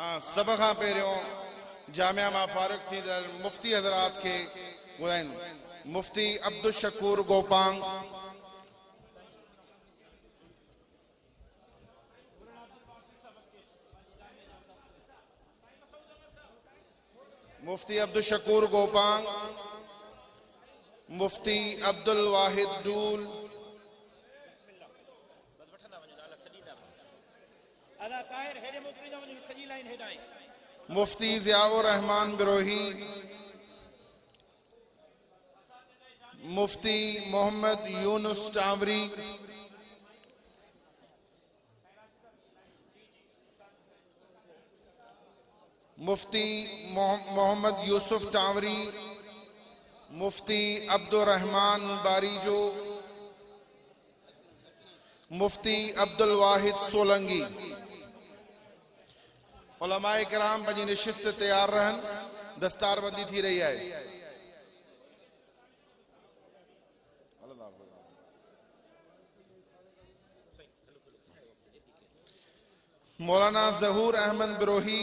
सब खां पहिरियों जामिया मां फारूक थींदड़ मुफ्ती हज़रात खे ॿुधाईंदो। मुफ्ती अब्दुल शकूर गोपांग, मुफ्ती अब्दुल शकूर गोपांग, मुफ्ती अब्दुल वाहिद डूल, मुफ्ती ज़ियाउर रहमान बिरोही, मुफ्ती मोहम्मद यूनुस टावरी, मुफ्ती मोहम्मद यूसुफ टावरी, मुफ्ती अब्दुल रहमान बारीजो, मुफ्ती अब्दुल वाहिद सोलंगी। उलमाए किराम पंहिंजी निशिस्त तैयार रहन, दस्तारबंदी थी रही है। मौलाना जहूर अहमद बिरोही,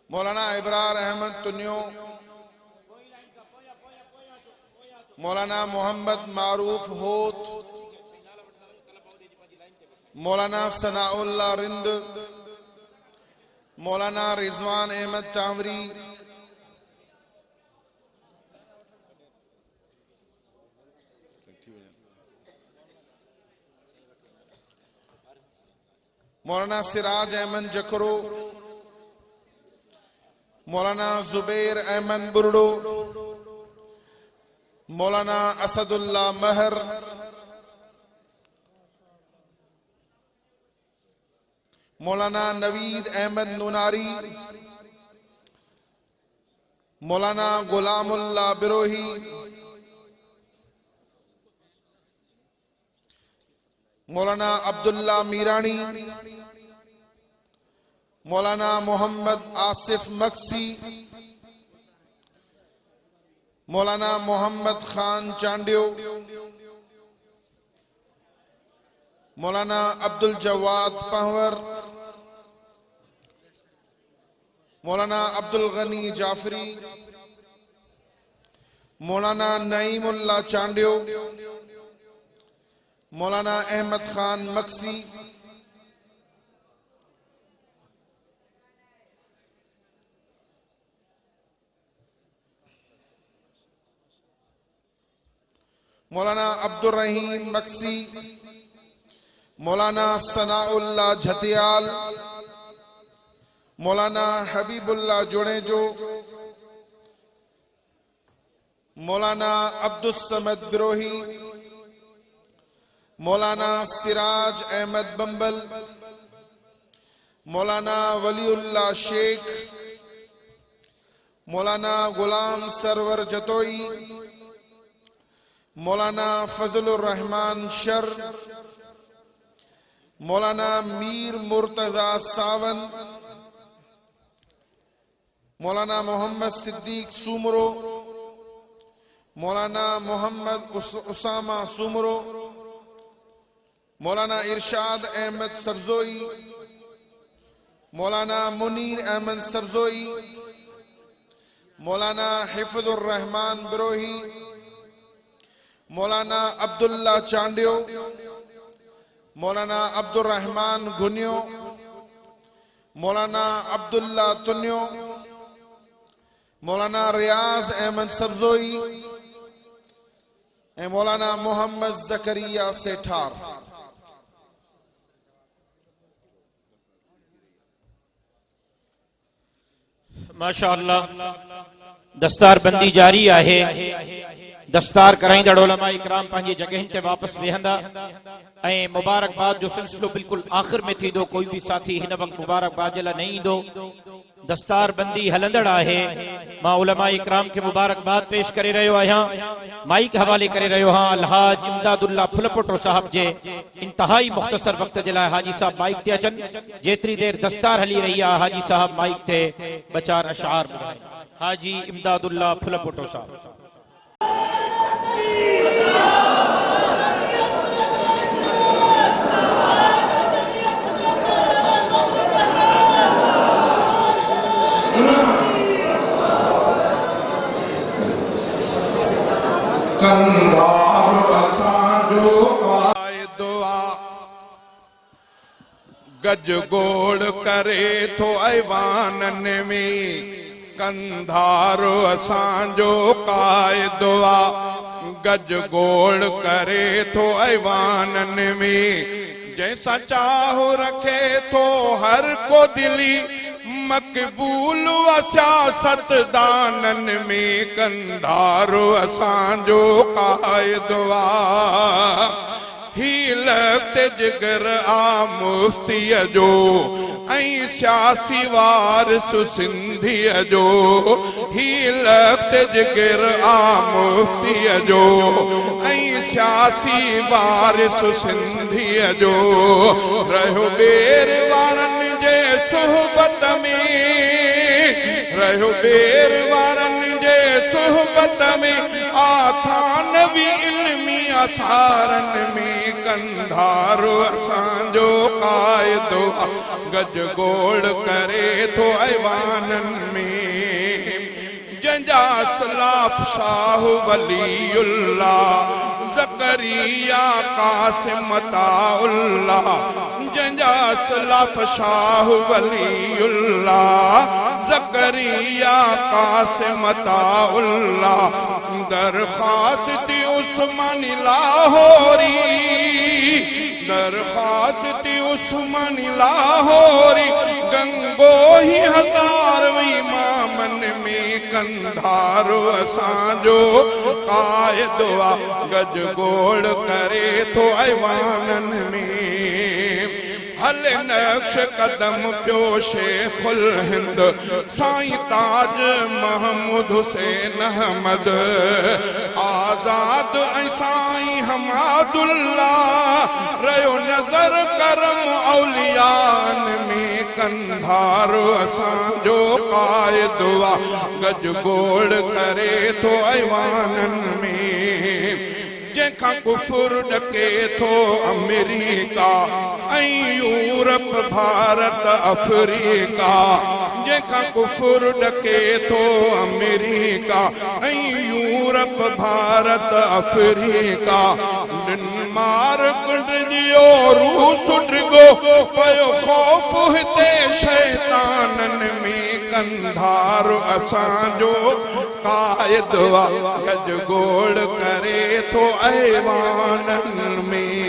मौलाना इब्रार अहमद तुन्यो, मौलाना मोहम्मद मारूफ होत, मौलाना सनाउल्लाह रिंद, मौलाना रिजवान अहमद टावरी, मौलाना सिराज अहमद जकरो, मौलाना जुबैर अहमद बुरडो, मौलाना असदुल्ला महर, मौलाना नवीद अहमद नूनारी, मौलाना गुलामुल्लाह बिरोही, मौलाना अब्दुल्ला मीरानी, मौलाना मोहम्मद आसिफ मक्सी, मौलाना मोहम्मद खान चांडियो, मौलाना अब्दुल जवाद पहवर, मौलाना अब्दुल गनी जाफरी, मौलाना नईमुल्लाह चांडियो, मौलाना अहमद खान मक्सी, मौलाना अब्दुल रहीम मक्सी, मौलाना सनाउल्लाह झतियाल, मौलाना हबीबुल्लाह जुड़ेजो, मौलाना अब्दुल समद बिरोही, मौलाना सिराज अहमद बंबल, मौलाना वलीउल्लाह शेख, मौलाना गुलाम सरवर जतोई, मौलाना फजलुर रहमान शर, मौलाना मीर मुर्तजा सावन, मौलाना मोहम्मद सिद्दीक सुमरो, मौलाना मोहम्मद उसामा सुमरो, मौलाना इरशाद अहमद सब्जोई, मौलाना मुनीर अहमद सब्जोई, मौलाना हिफजुर रहमान बिरोही, मौलाना अब्दुल्ला चांडियो, मौलाना अब्दुल रहमान गुनियो, मौलाना अब्दुल्ला तुन्यो, मौलाना रियाज अहमद सब्जोई, मौलाना मोहम्मद जकरिया सेठार। माशाअल्लाह दस्तार बंदी जारी है। दस्तार कराईंदड़ उलमा इकराम पंहिंजी जगहिन ते वापस वेहंदा ऐं मुबारकबाद जो सिलसिलो बिल्कुल आखिर में थींदो। कोई भी साथी हिन वक्त मुबारकबाद जे लाइ न ईंदो। दस्तार बंदी हलंदड़ है। मां उलमा इकराम के मुबारकबाद पेश करे रहियो आहियां। माइक हवाले करे रहियो हां अलहाज इमदादुल्ला फुलपोटो साहब जे इंतहाई मुख्तसर वक्त जे लाइ हाजी साहब माइक ते अचन। जेतरी देर दस्तार हली रही है हाजी साहब माइक ते बचार अशआर ॿुधाए। हाजी इमदादुल्ला फुलपोटो साहब। कंधार असांजो क़ाइदो आ गज गोड़ करे थो ऐवानन में कंधार असांजो क़ाइदो आ गज गोड़ करे थो ऐवानन में जैसा चाहो रखे थो हर को दिली मकबूल सियासत दानन में कंधार असांजो क़ाइदो आ हीलत जिगर आ मुफ्तीअ जो ऐं सियासी वारिस सिंधीअ जो हीलत जिगर आ मुफ्तीअ जो ऐं सियासी वारिस सिंधीअ जो रहियो ॿेर वारनि जे सुहबत में रहियो ॿेर वारनि जे सुहबत में आथान बि इल्मी असारन में कंधार असांजो क़ाइदो आ गज गोड़ करे थो ऐवानन में जंहिंजा सलाफ शाह वलीउल्लाह ज़करिया कासिम अताउल्लाह जंहिंजा सलाफ शाह वलीउल्लाह ज़करिया कासिम अताउल्लाह दरख़्वास्त उस्मानी लाहौरी दरख़्वास्त उस्मानी लाहौरी गंगोही हज़ारवीं इमामन में कंधार असांजो क़ाइदो आ गज गोड़ करे थो ऐवानन में हल नक्श कदम पियो शेखुल हिंद साईं ताज महमूद हुसैन अहमद आज़ाद ऐं साईं हमादुल्लाह रहियो नज़र करम औलियान में कंधार असांजो क़ाइदो आ गज गोड़ करे थो ऐवानन में जंहिंखां कुफुर ॾके थो अमेरिका ऐं यूरप भारत अफ्रीका जंहिंखां कुफुर ॾके थो अमेरिका ऐं यूरप भारत अफ्रीका डेनमार्क डिॼियो रूस डिॻो पियो ख़ौफ़ हिते शैतानन में कंधार असांजो क़ाइदो आ गज गोड़ करे थो ऐवानन में